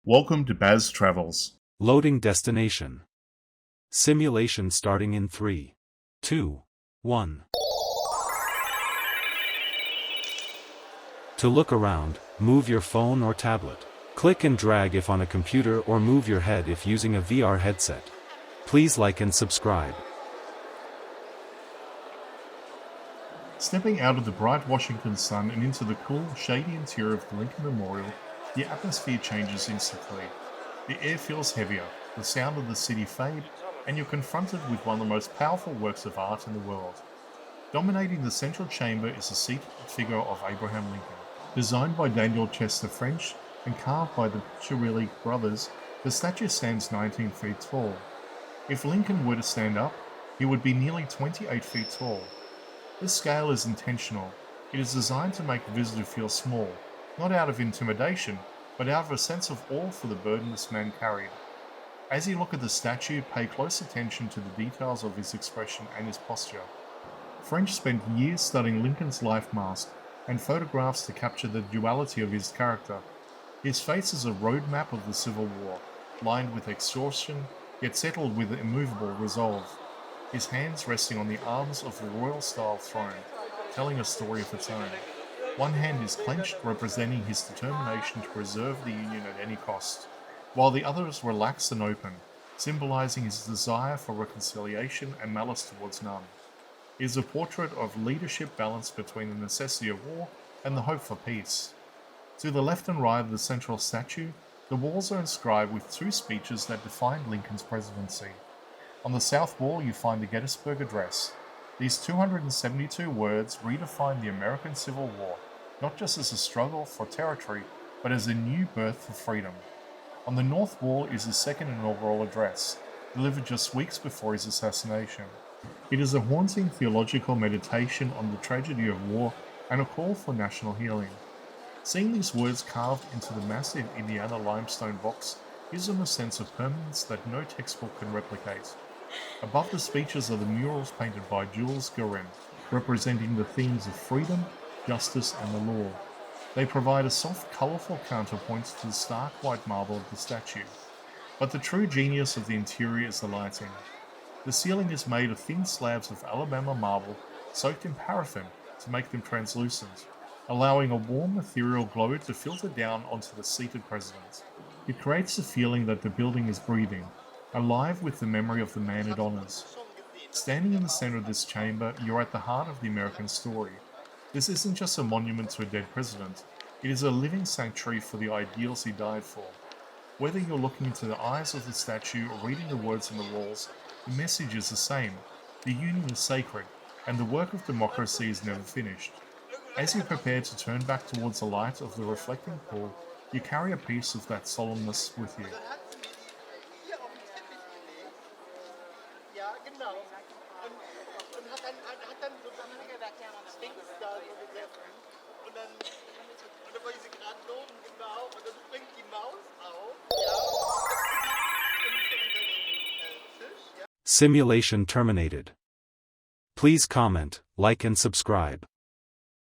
Welcome to Baz Travels. Loading destination. Simulation starting in 3, 2, 1. To look around, move your phone or tablet. Click and drag if on a computer or move your head if using a VR headset. Please like and subscribe. Stepping out of the bright Washington sun and into the cool, shady interior of the Lincoln Memorial, the atmosphere changes instantly. The air feels heavier, the sound of the city fade, and you're confronted with one of the most powerful works of art in the world. Dominating the central chamber is the seated figure of Abraham Lincoln. Designed by Daniel Chester French and carved by the Piccirilli Brothers, the statue stands 19 feet tall. If Lincoln were to stand up, he would be nearly 28 feet tall. This scale is intentional. It is designed to make the visitor feel small, not out of intimidation, but out of a sense of awe for the burden this man carried. As you look at the statue, pay close attention to the details of his expression and his posture. French spent years studying Lincoln's life mask and photographs to capture the duality of his character. His face is a roadmap of the Civil War, lined with exhaustion, yet settled with immovable resolve. His hands resting on the arms of the royal-style throne, telling a story of its own. One hand is clenched, representing his determination to preserve the Union at any cost, while the other is relaxed and open, symbolizing his desire for reconciliation and malice towards none. It is a portrait of leadership balanced between the necessity of war and the hope for peace. To the left and right of the central statue, the walls are inscribed with two speeches that defined Lincoln's presidency. On the south wall, you find the Gettysburg Address. These 272 words redefine the American Civil War, not just as a struggle for territory, but as a new birth for freedom. On the north wall is his second inaugural address, delivered just weeks before his assassination. It is a haunting theological meditation on the tragedy of war and a call for national healing. Seeing these words carved into the massive Indiana limestone box gives them a sense of permanence that no textbook can replicate. Above the speeches are the murals painted by Jules Guérin, representing the themes of freedom, justice, and the law. They provide a soft, colourful counterpoint to the stark white marble of the statue. But the true genius of the interior is the lighting. The ceiling is made of thin slabs of Alabama marble soaked in paraffin to make them translucent, allowing a warm, ethereal glow to filter down onto the seated president. It creates the feeling that the building is breathing, alive with the memory of the man it honors. Standing in the center of this chamber, you're at the heart of the American story. This isn't just a monument to a dead president, it is a living sanctuary for the ideals he died for. Whether you're looking into the eyes of the statue or reading the words on the walls, the message is the same. The Union is sacred, and the work of democracy is never finished. As you prepare to turn back towards the light of the reflecting pool, you carry a piece of that solemnness with you. Simulation terminated. Please comment, like and subscribe.